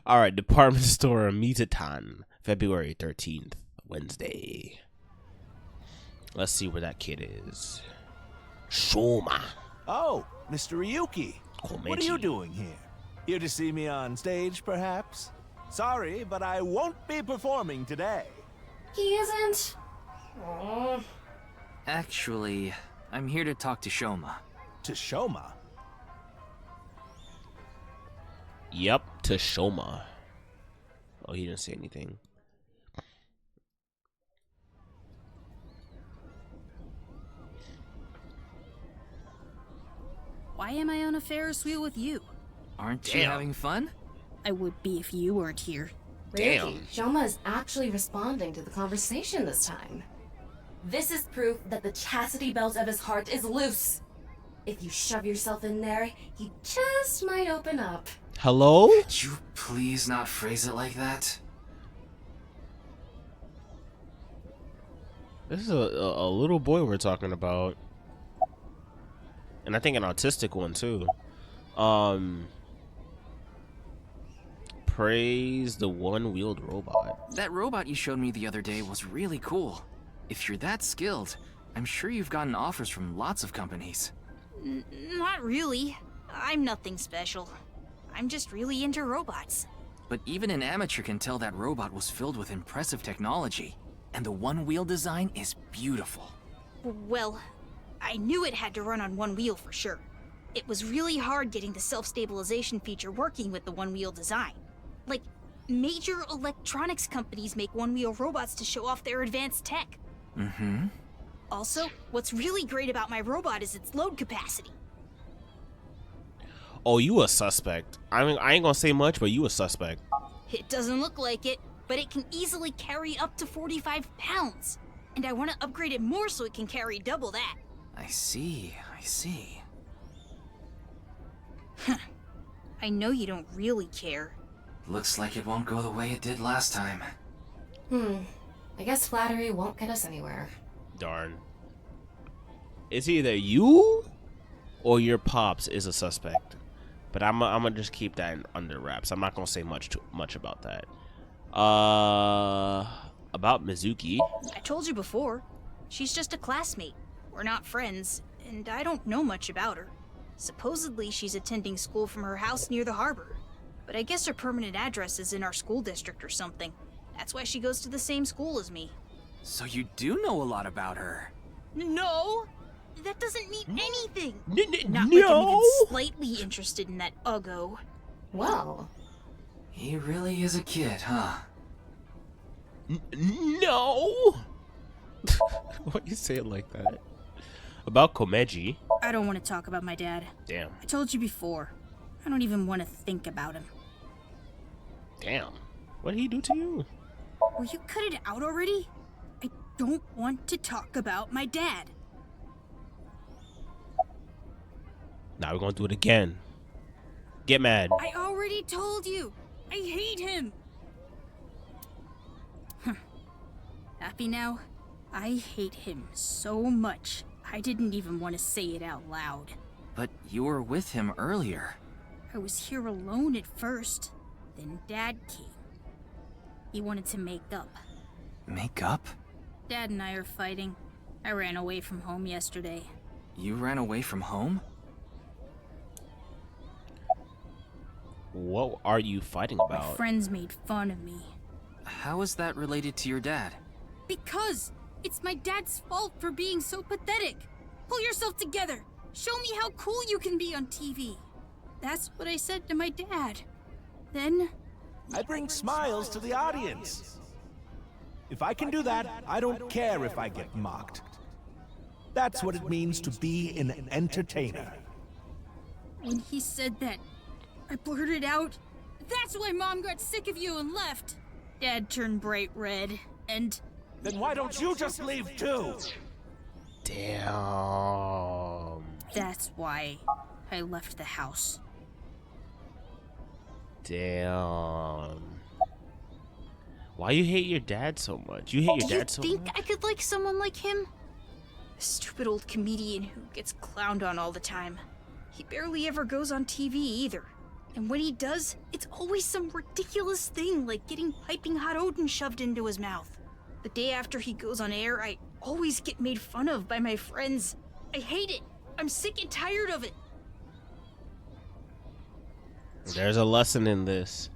All right, department store Mitaton, February 13th, Wednesday. Let's see where that kid is. Shoma. Oh, Mr. Ryuki. Komechi. What are you doing here? Here to see me on stage, perhaps? Sorry, but I won't be performing today. He isn't. Aww. Actually, I'm here to talk to Shoma. To Shoma? Yep, to Shoma. Oh, he didn't say anything. Why am I on a Ferris wheel with you? Aren't you having fun? I would be if you weren't here. Damn. Ryuki, Shoma is actually responding to the conversation this time. This is proof that the chastity belt of his heart is loose. If you shove yourself in there, he just might open up. Hello? Could you please not phrase it like that? This is a little boy we're talking about. And I think an autistic one too. Praise the one-wheeled robot. That robot you showed me the other day was really cool. If you're that skilled, I'm sure you've gotten offers from lots of companies. Not really. I'm nothing special. I'm just really into robots. But even an amateur can tell that robot was filled with impressive technology. And the one-wheel design is beautiful. Well, I knew it had to run on one wheel for sure. It was really hard getting the self-stabilization feature working with the one-wheel design. Like, major electronics companies make one-wheel robots to show off their advanced tech. Mm-hmm. Also, what's really great about my robot is its load capacity. Oh, you a suspect. I mean, I ain't gonna say much, but you a suspect. It doesn't look like it, but it can easily carry up to 45 pounds. And I want to upgrade it more so it can carry double that. I see. I know you don't really care. Looks like it won't go the way it did last time. I guess flattery won't get us anywhere. Darn. It's either you or your pops is a suspect. But I'm gonna just keep that under wraps. I'm not gonna say much about that. About Mizuki. I told you before. She's just a classmate. We're not friends, and I don't know much about her. Supposedly, she's attending school from her house near the harbor. But I guess her permanent address is in our school district or something. That's why she goes to the same school as me. So you do know a lot about her. No! That doesn't mean anything! No! Not like I'm even slightly interested in that uggo. Well, He really is a kid, huh? No! Why you say it like that? About Komeji. I don't want to talk about my dad. Damn. I told you before. I don't even want to think about him. Damn. What did he do to you? Will you cut it out already? I don't want to talk about my dad. Now we're gonna do it again. Get mad. I already told you. I hate him. Happy now? I hate him so much. I didn't even want to say it out loud. But you were with him earlier. I was here alone at first. Then Dad came. He wanted to make up. Make up? Dad and I are fighting. I ran away from home yesterday. You ran away from home? What are you fighting My about? friends made fun of me. How is that related to your dad? Because it's my dad's fault for being so pathetic. Pull yourself together. Show me how cool you can be on TV. That's what I said to my dad. Then... I bring smiles to the audience. If I can do that, I don't care if I get mocked. That's what it means to be an entertainer. when he said that, I blurted out, "That's why Mom got sick of you and left." Dad turned bright red, and... Then why don't you just leave too? Damn. That's why I left the house. Damn. Why you hate your dad so much? You hate your dad so much? Do you think I could like someone like him? A stupid old comedian who gets clowned on all the time. He barely ever goes on TV either. And when he does, it's always some ridiculous thing like getting piping hot Odin shoved into his mouth. The day after he goes on air, I always get made fun of by my friends. I hate it. I'm sick and tired of it. There's a lesson in this.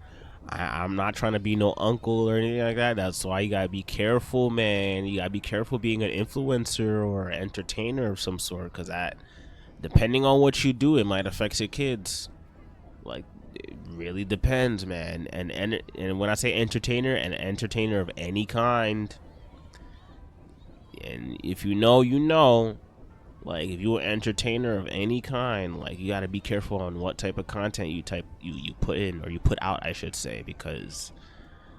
I'm not trying to be no uncle or anything like that. That's why you gotta be careful, man. You gotta be careful being an influencer or an entertainer of some sort, because that, depending on what you do, it might affect your kids. Like, it really depends, man. And when I say entertainer, an entertainer of any kind. And if you know, you know. Like, if you're an entertainer of any kind, like, you got to be careful on what type of content you put in, or you put out, I should say, because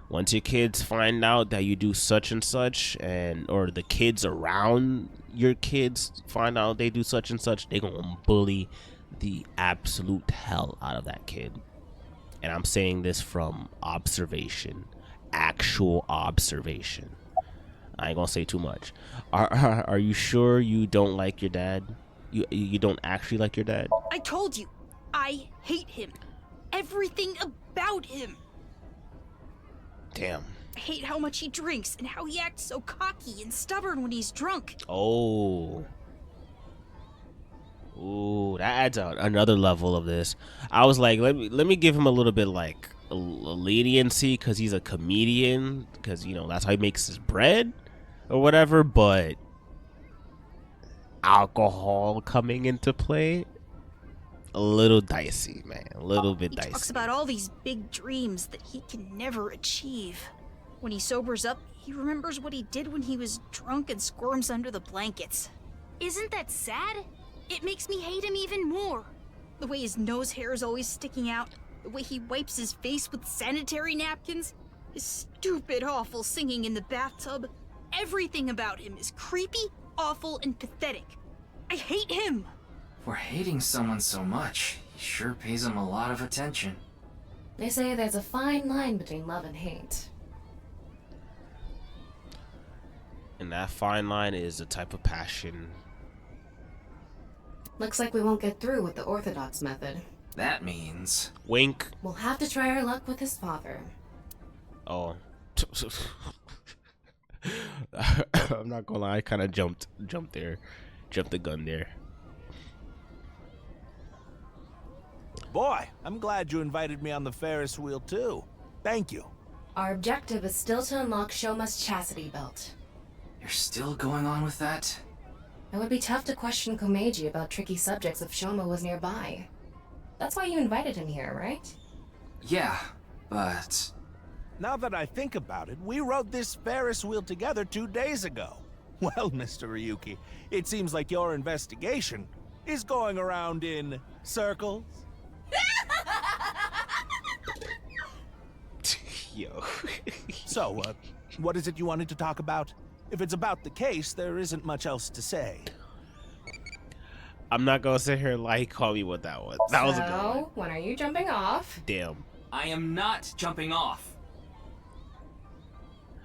once your kids find out that you do such and such, or the kids around your kids find out they do such and such, they're gonna bully the absolute hell out of that kid. And I'm saying this from observation, actual observation. I ain't gonna say too much. Are you sure you don't like your dad? You don't actually like your dad? I told you, I hate him. Everything about him. Damn. I hate how much he drinks and how he acts so cocky and stubborn when he's drunk. Oh. Ooh, that adds another level of this. I was like, let me give him a little bit like a leniency because he's a comedian, because you know that's how he makes his bread or whatever. But alcohol coming into play, a little dicey, man. A little bit dicey. He talks about all these big dreams that he can never achieve. When he sobers up, he remembers what he did when he was drunk and squirms under the blankets. Isn't that sad? It makes me hate him even more. The way his nose hair is always sticking out, the way he wipes his face with sanitary napkins, his stupid, awful singing in the bathtub. Everything about him is creepy, awful, and pathetic. I hate him! For hating someone so much, he sure pays him a lot of attention. They say there's a fine line between love and hate. And that fine line is a type of passion. Looks like we won't get through with the Orthodox method. That means... Wink. We'll have to try our luck with his father. Oh. I'm not gonna lie, I kind of jumped the gun there. Boy, I'm glad you invited me on the Ferris wheel too. Thank you. Our objective is still to unlock Shoma's chastity belt. You're still going on with that? It would be tough to question Komeiji about tricky subjects if Shoma was nearby. That's why you invited him here, right? Yeah, but... Now that I think about it, we rode this Ferris wheel together 2 days ago. Well, Mr. Ryuki, it seems like your investigation is going around in circles. Yo. So, what is it you wanted to talk about? If it's about the case, there isn't much else to say. I'm not gonna sit here and like call me what that was. That was a good one. So, when are you jumping off? Damn. I am not jumping off.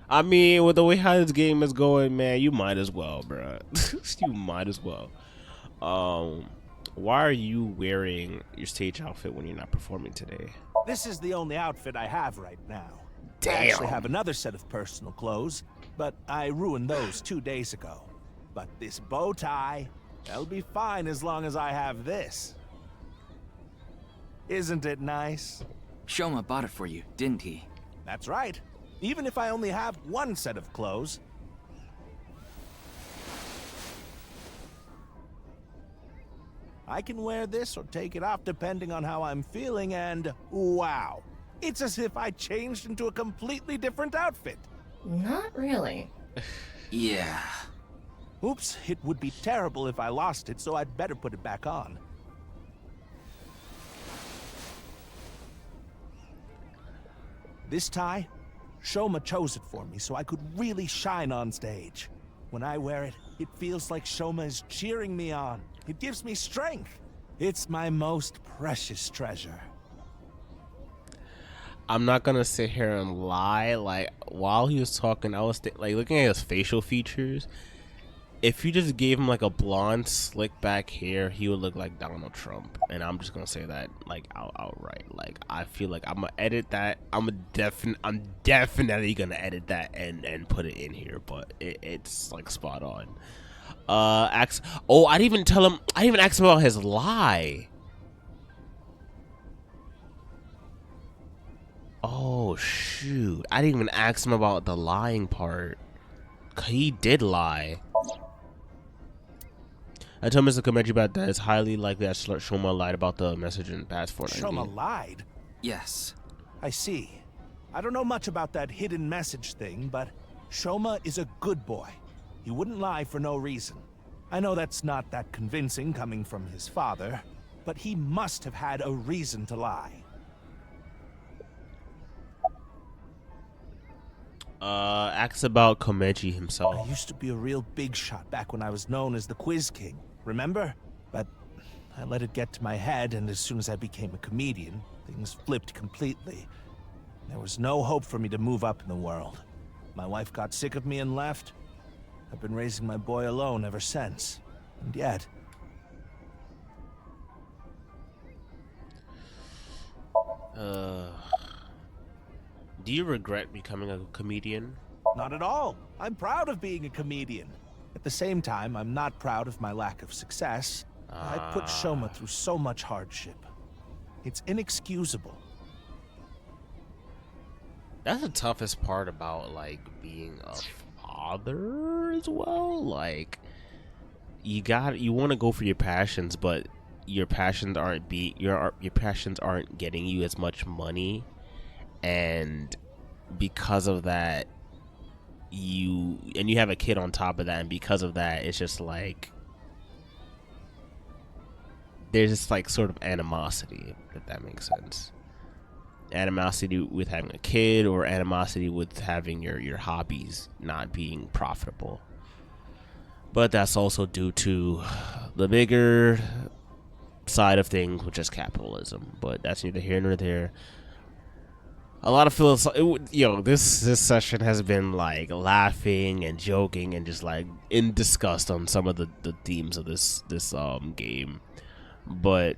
I mean, with the way how this game is going, man, you might as well, bro. You might as well. Why are you wearing your stage outfit when you're not performing today? This is the only outfit I have right now. Damn. I actually have another set of personal clothes, but I ruined those 2 days ago. But this bow tie, that'll be fine as long as I have this. Isn't it nice? Shoma bought it for you, didn't he? That's right. Even if I only have one set of clothes. I can wear this or take it off depending on how I'm feeling, and wow. It's as if I changed into a completely different outfit. Not really. Yeah. Oops, it would be terrible if I lost it, so I'd better put it back on. This tie, Shoma chose it for me so I could really shine on stage. When I wear it, it feels like Shoma is cheering me on. It gives me strength. It's my most precious treasure. I'm not gonna sit here and lie. Like, while he was talking, I was like looking at his facial features. if you just gave him like a blonde, slick back hair, he would look like Donald Trump. And I'm just gonna say that like outright. Like I feel like I'm gonna edit that. I'm definitely gonna edit that and put it in here. But it's like spot on. I didn't even tell him. I didn't even ask him about his lie. Oh shoot! I didn't even ask him about the lying part. He did lie. I told Mr. Komechi about that. It's highly likely that Shoma lied about the message in Passport. Shoma lied? Yes. I see. I don't know much about that hidden message thing, but Shoma is a good boy. He wouldn't lie for no reason. I know that's not that convincing coming from his father, but he must have had a reason to lie. Asks about Komechi himself. I used to be a real big shot back when I was known as the Quiz King, remember? But I let it get to my head, and as soon as I became a comedian, things flipped completely. There was no hope for me to move up in the world. My wife got sick of me and left. I've been raising my boy alone ever since. And yet... Do you regret becoming a comedian? Not at all. I'm proud of being a comedian. At the same time, I'm not proud of my lack of success. I put Shoma through so much hardship. It's inexcusable. That's the toughest part about like being a father as well. Like you want to go for your passions, but your passions aren't getting you as much money, and because of that you have a kid on top of that, and because of that it's just like there's just like sort of animosity, if that makes sense. Animosity with having a kid, or animosity with having your hobbies not being profitable. But that's also due to the bigger side of things, which is capitalism. But that's neither here nor there. A lot of this session has been like laughing and joking and just like in disgust on some of the themes of this game. But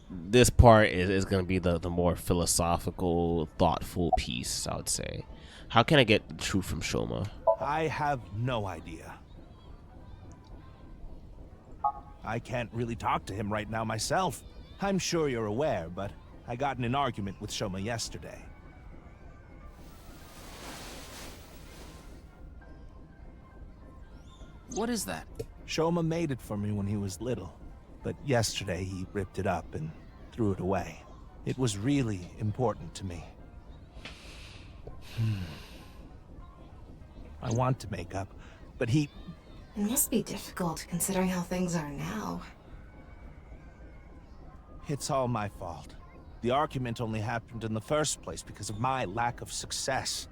this part is going to be the more philosophical, thoughtful piece, I would say. How can I get the truth from Shoma? I have no idea. I can't really talk to him right now myself. I'm sure you're aware, but I got in an argument with Shoma yesterday. What is that? Shoma made it for me when he was little, but yesterday he ripped it up and threw it away. It was really important to me. I want to make up, but he... It must be difficult considering how things are now. It's all my fault. The argument only happened in the first place because of my lack of success.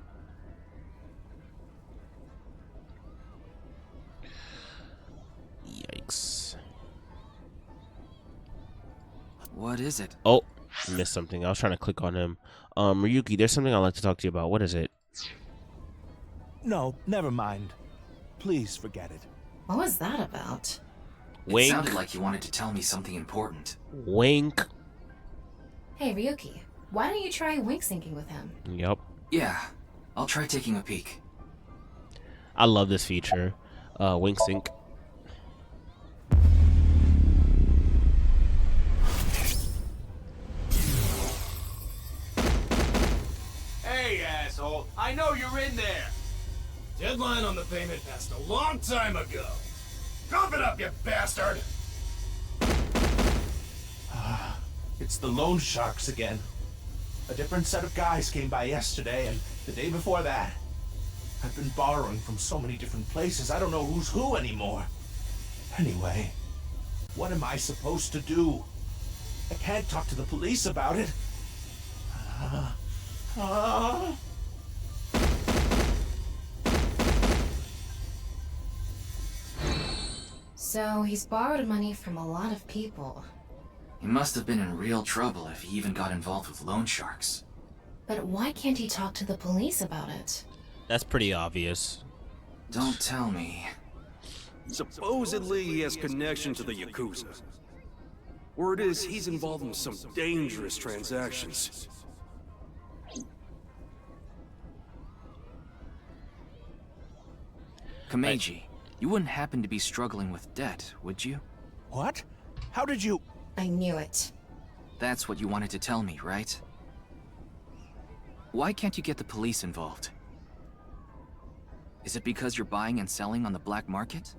Yikes. What is it? Oh, missed something. I was trying to click on him. Ryuki, there's something I'd like to talk to you about. What is it? No, never mind. Please forget it. What was that about? Wink. It sounded like you wanted to tell me something important. Wink. Hey, Ryuki, why don't you try wink syncing with him? Yep. Yeah, I'll try taking a peek. I love this feature. Wink sync. Hey, asshole! I know you're in there! Deadline on the payment passed a long time ago. Cough it up, you bastard! It's the loan sharks again. A different set of guys came by yesterday and the day before that. I've been borrowing from so many different places, I don't know who's who anymore. Anyway, what am I supposed to do? I can't talk to the police about it. So he's borrowed money from a lot of people. He must have been in real trouble if he even got involved with loan sharks. But why can't he talk to the police about it? That's pretty obvious. Don't tell me. Supposedly he has connection to the Yakuza. Word is he's involved in some dangerous transactions. Kameji, you wouldn't happen to be struggling with debt, would you? What? How did you... I knew it. That's what you wanted to tell me, right? Why can't you get the police involved? Is it because you're buying and selling on the black market?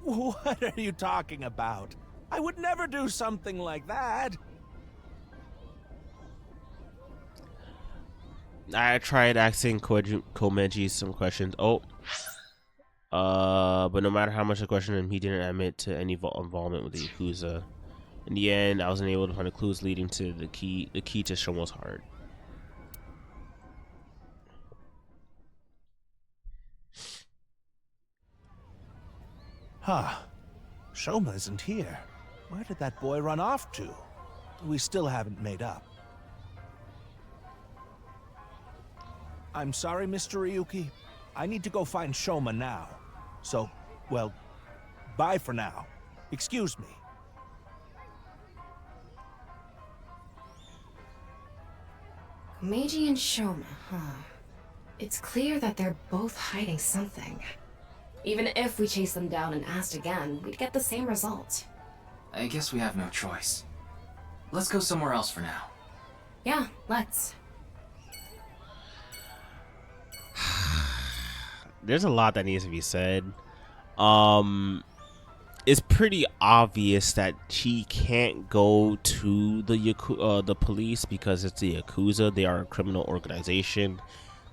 What are you talking about? I would never do something like that. I tried asking Komeji some questions. But no matter how much I questioned him, he didn't admit to any involvement with the Yakuza. In the end, I wasn't able to find the clues leading to the key to Shomo's heart. Huh. Shoma isn't here. Where did that boy run off to? We still haven't made up. I'm sorry, Mr. Ryuki. I need to go find Shoma now. So, well, bye for now. Excuse me. Meiji and Shoma, huh? It's clear that they're both hiding something. Even if we chased them down and asked again, we'd get the same result. I guess we have no choice. Let's go somewhere else for now. Yeah, let's. There's a lot that needs to be said. It's pretty obvious that she can't go to the police because it's the Yakuza. They are a criminal organization.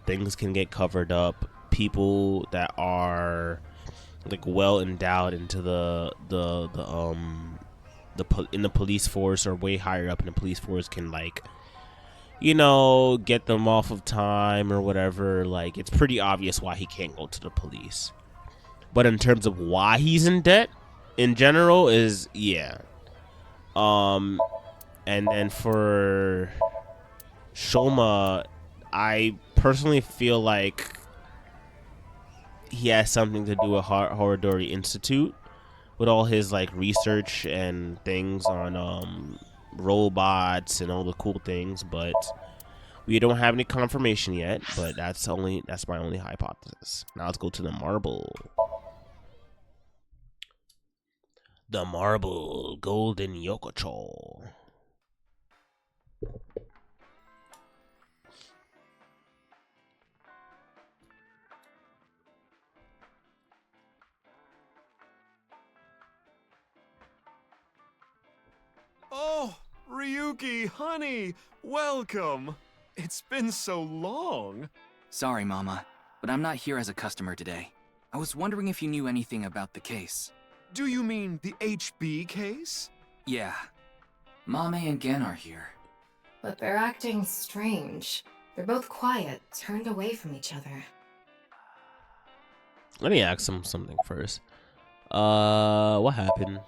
Things can get covered up. People that are like well endowed into in the police force or way higher up in the police force can, like, you know, get them off of time or whatever. Like, it's pretty obvious why he can't go to the police. But in terms of why he's in debt in general is, yeah. And then for Shoma, I personally feel like he has something to do with Horodori Institute with all his like research and things on robots and all the cool things, but we don't have any confirmation yet. But that's my only hypothesis. Now let's go to the marble. The marble golden yokocho. Oh, Ryuki, honey, welcome. It's been so long. Sorry, Mama, but I'm not here as a customer today. I was wondering if you knew anything about the case. Do you mean the HB case? Yeah. Mame and Gen are here. But they're acting strange. They're both quiet, turned away from each other. Let me ask him something first. What happened?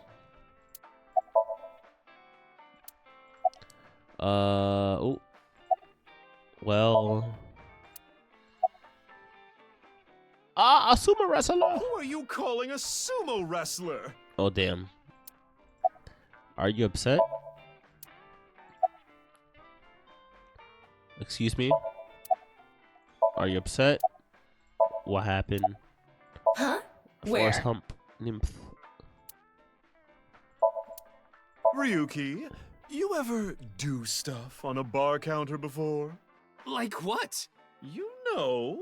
Oh. Well. A sumo wrestler. Who are you calling a sumo wrestler? Oh, damn. Are you upset? Excuse me? Are you upset? What happened? Huh? Force Where? hump nymph. Ryuki, you ever do stuff on a bar counter before? Like what? You know,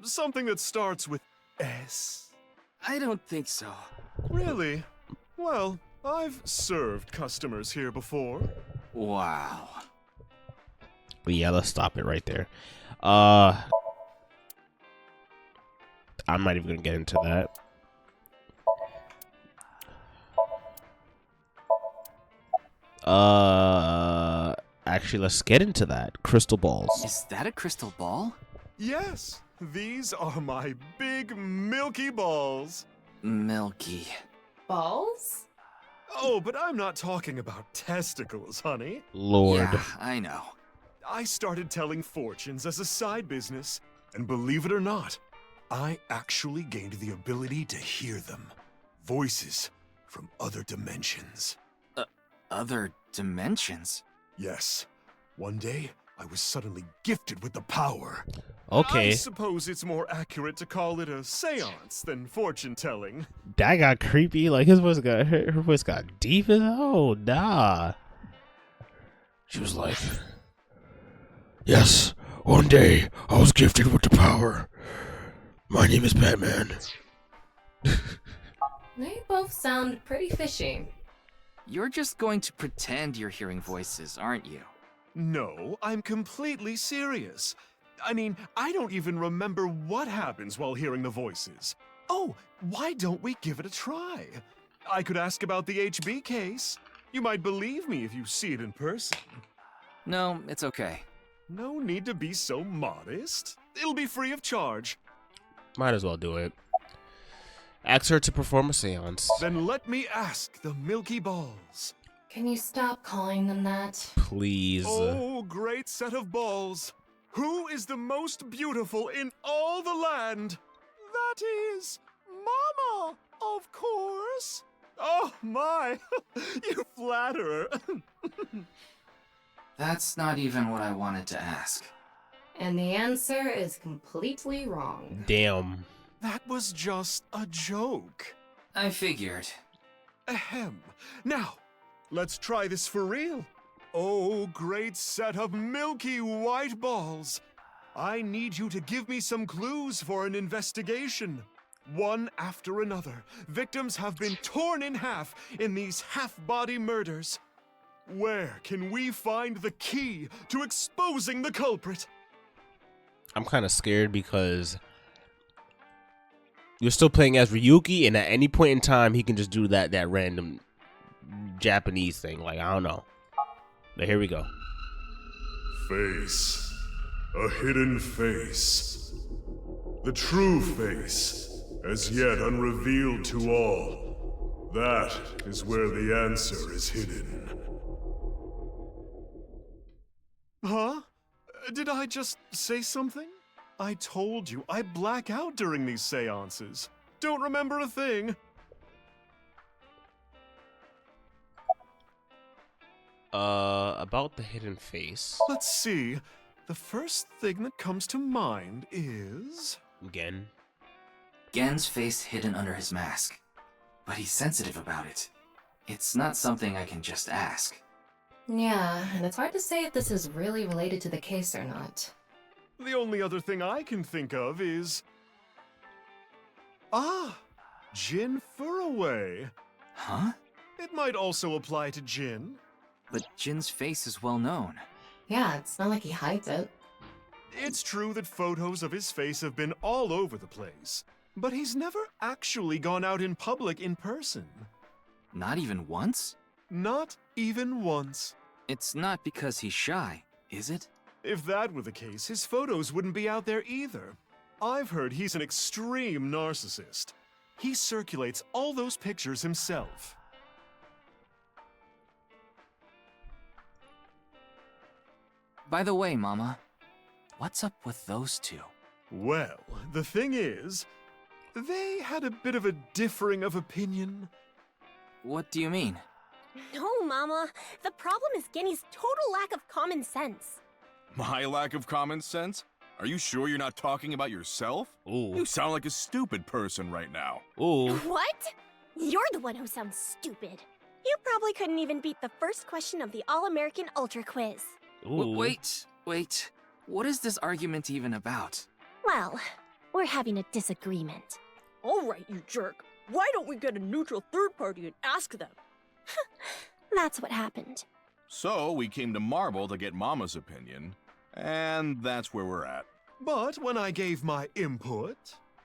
something that starts with S. I don't think so. Really? Well, I've served customers here before. Wow. But yeah, let's stop it right there. I'm not even gonna get into that. Actually, let's get into that. Crystal balls. Is that a crystal ball? Yes, these are my big milky balls. Milky. Balls? Oh, but I'm not talking about testicles, honey. Lord. Yeah, I know. I started telling fortunes as a side business, and believe it or not, I actually gained the ability to hear them. Voices from other dimensions. Other dimensions? Yes. One day, I was suddenly gifted with the power. Okay. I suppose it's more accurate to call it a seance than fortune-telling. That got creepy. Like his voice got her voice got deep as hell. Nah. She was like, "Yes, one day I was gifted with the power. My name is Batman." They both sound pretty fishy. You're just going to pretend you're hearing voices, aren't you? No, I'm completely serious. I mean, I don't even remember what happens while hearing the voices. Oh, why don't we give it a try? I could ask about the HB case. You might believe me if you see it in person. No, it's okay. No need to be so modest. It'll be free of charge. Might as well do it. Ask her to perform a seance. Then let me ask the Milky Balls. Can you stop calling them that? Please. Oh, great set of balls. Who is the most beautiful in all the land? That is Mama, of course. Oh my, you flatterer. That's not even what I wanted to ask. And the answer is completely wrong. Damn. That was just a joke. I figured. Ahem. Now, let's try this for real. Oh, great set of milky white balls. I need you to give me some clues for an investigation. One after another, victims have been torn in half in these half-body murders. Where can we find the key to exposing the culprit? I'm kind of scared because you're still playing as Ryuki, and at any point in time, he can just do that random Japanese thing. Like, I don't know. But here we go. Face. A hidden face. The true face, as yet unrevealed to all. That is where the answer is hidden. Huh? Did I just say something? I told you, I black out during these seances. Don't remember a thing. About the hidden face. Let's see. The first thing that comes to mind is... Again. Gen's face hidden under his mask. But he's sensitive about it. It's not something I can just ask. Yeah, and it's hard to say if this is really related to the case or not. The only other thing I can think of is... Ah! Jin Furaway. Huh? It might also apply to Jin. But Jin's face is well known. Yeah, it's not like he hides it. It's true that photos of his face have been all over the place, but he's never actually gone out in public in person. Not even once? Not even once. It's not because he's shy, is it? If that were the case, his photos wouldn't be out there either. I've heard he's an extreme narcissist. He circulates all those pictures himself. By the way, Mama, what's up with those two? Well, the thing is, they had a bit of a differing of opinion. What do you mean? No, Mama. The problem is Genny's total lack of common sense. My lack of common sense? Are you sure you're not talking about yourself? Ooh. You sound like a stupid person right now. Ooh. What? You're the one who sounds stupid. You probably couldn't even beat the first question of the All-American Ultra Quiz. Ooh. Wait. What is this argument even about? Well, we're having a disagreement. All right, you jerk. Why don't we get a neutral third party and ask them? That's what happened. So, we came to Marble to get Mama's opinion, and that's where we're at. But when I gave my input,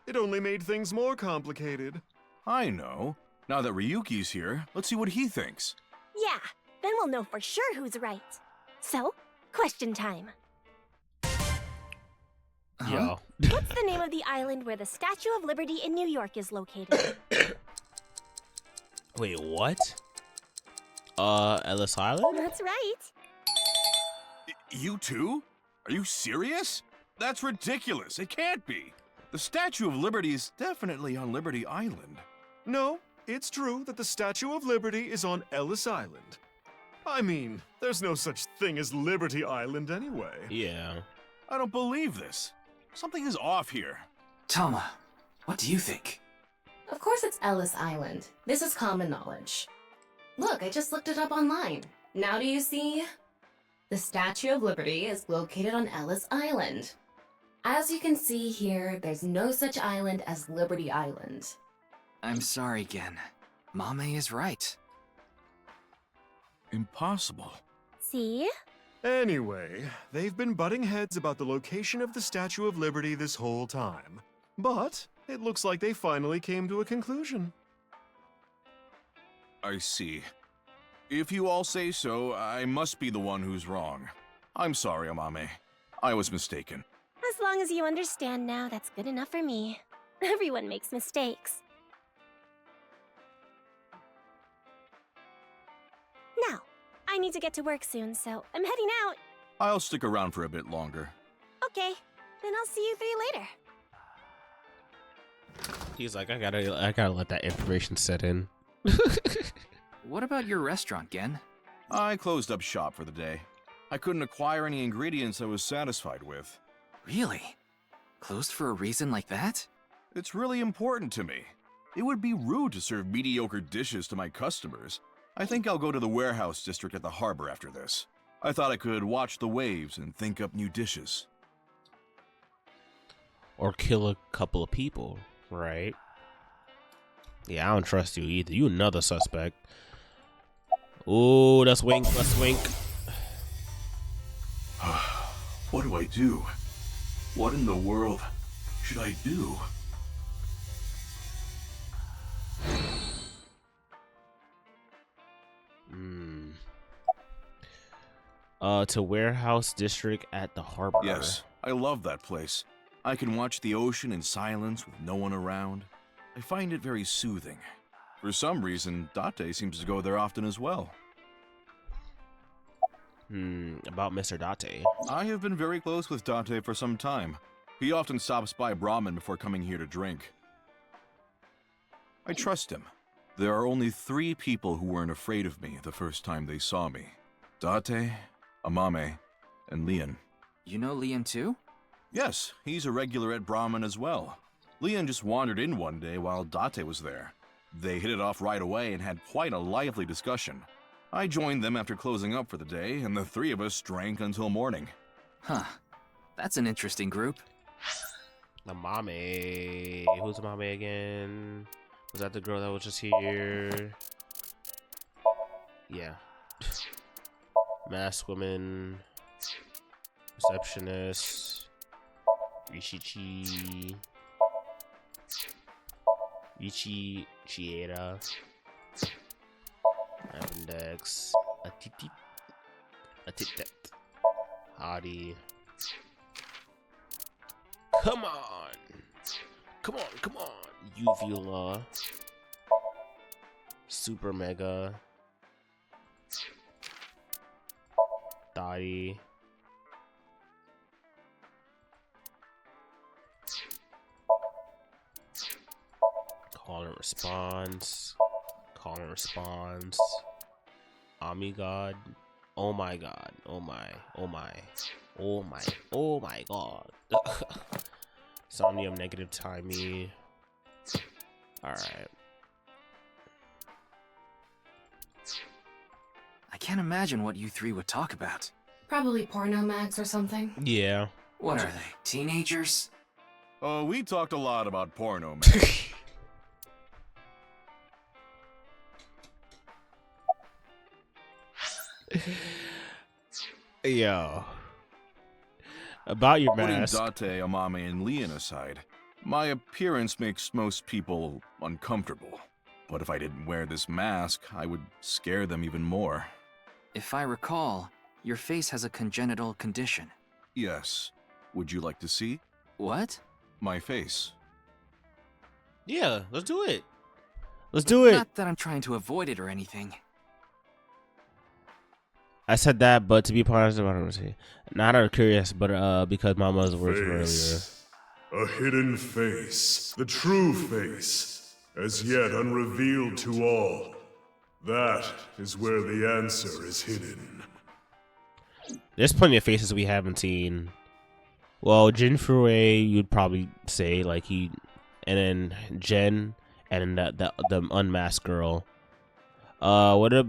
it only made things more complicated. I know. Now that Ryuki's here, let's see what he thinks. Yeah, then we'll know for sure who's right. So, question time. Yo. What's the name of the island where the Statue of Liberty in New York is located? Wait, what? Ellis Island? That's right. You too? Are you serious? That's ridiculous. It can't be. The Statue of Liberty is definitely on Liberty Island. No, it's true that the Statue of Liberty is on Ellis Island. I mean, there's no such thing as Liberty Island anyway. Yeah. I don't believe this. Something is off here. Tama, what do you think? Of course it's Ellis Island. This is common knowledge. Look, I just looked it up online. Now do you see? The Statue of Liberty is located on Ellis Island. As you can see here, there's no such island as Liberty Island. I'm sorry, Gen. Mame is right. Impossible. See? Anyway, they've been butting heads about the location of the Statue of Liberty this whole time. But it looks like they finally came to a conclusion. I see. If you all say so, I must be the one who's wrong. I'm sorry, Amame. I was mistaken. As long as you understand now, that's good enough for me. Everyone makes mistakes. Now, I need to get to work soon, so I'm heading out. I'll stick around for a bit longer. Okay, then I'll see you three later. He's like, I gotta let that information set in. What about your restaurant, Gen? I closed up shop for the day. I couldn't acquire any ingredients I was satisfied with. Really? Closed for a reason like that? It's really important to me. It would be rude to serve mediocre dishes to my customers. I think I'll go to the warehouse district at the harbor after this. I thought I could watch the waves and think up new dishes. Or kill a couple of people, right? Yeah, I don't trust you either. You another suspect. Oh, that's Wink, that's Wink. What do I do? What in the world should I do? To warehouse district at the harbor. Yes, I love that place. I can watch the ocean in silence with no one around. I find it very soothing. For some reason, Date seems to go there often as well. About Mr. Date. I have been very close with Date for some time. He often stops by Brahmin before coming here to drink. I trust him. There are only 3 people who weren't afraid of me the first time they saw me. Date, Amame, and Leon. You know Leon too? Yes, he's a regular at Brahmin as well. Leon just wandered in one day while Date was there. They hit it off right away and had quite a lively discussion. I joined them after closing up for the day, and the 3 of us drank until morning. Huh. That's an interesting group. The Mame. Who's the Mame again? Was that the girl that was just here? Yeah. Masked woman. Receptionist. Rishi Chiera. Index. Atitet. Hadi. Come on. Come on. Uvula. Super Mega. Dottie. Call and response. Amigod. Oh my god. Oh my god. Somnium negative timey. Alright. I can't imagine what you 3 would talk about. Probably porno mags or something. Yeah. What are they, teenagers? Oh, we talked a lot about porno, man. Yo. About your mask. Putting Date, Amame, and Leon aside, my appearance makes most people uncomfortable. But if I didn't wear this mask, I would scare them even more. If I recall, your face has a congenital condition. Yes. Would you like to see? What? My face. Yeah, let's do it. Let's do it. Not that I'm trying to avoid it or anything. I said that, but to be honest, I don't say. Not out of curious, but because Mama's words from earlier. A hidden face. The true face. As yet unrevealed to all. That is where the answer is hidden. There's plenty of faces we haven't seen. Well, Jin Furue, you'd probably say, like, he... And then Jen, and then the unmasked girl. What if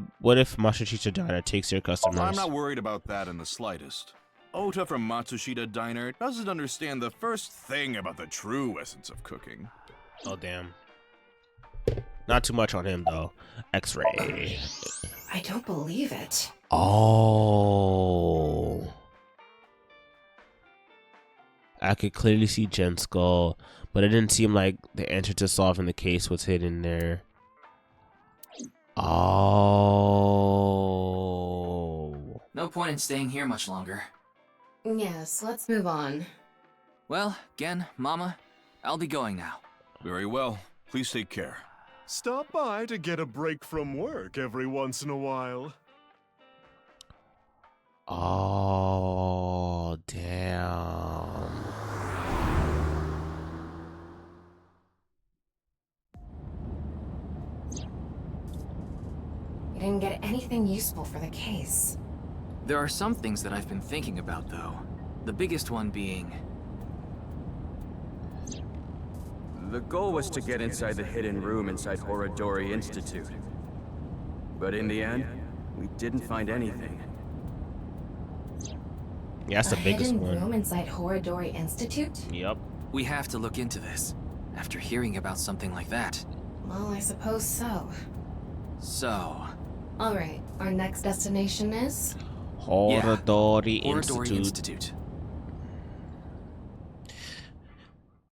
Matsushita Diner takes your customers? I'm not worried about that in the slightest. Ota from Matsushita Diner doesn't understand the first thing about the true essence of cooking. Oh, damn. Not too much on him, though. X-ray. I don't believe it. Oh. I could clearly see Jen's skull, but it didn't seem like the answer to solving the case was hidden there. Oh. No point in staying here much longer. Yes, let's move on. Well, Gen, Mama, I'll be going now. Very well. Please take care. Stop by to get a break from work every once in a while. Oh, damn. We didn't get anything useful for the case. There are some things that I've been thinking about, though. The biggest one being... The goal was to get inside the hidden room inside Horodori Institute. But in the end, we didn't find anything. Yeah, that's the biggest hidden one. room inside Horodori Institute? Yep. We have to look into this. After hearing about something like that. Well, I suppose so. So... Alright, our next destination is? Horodori Horodori Institute. Institute.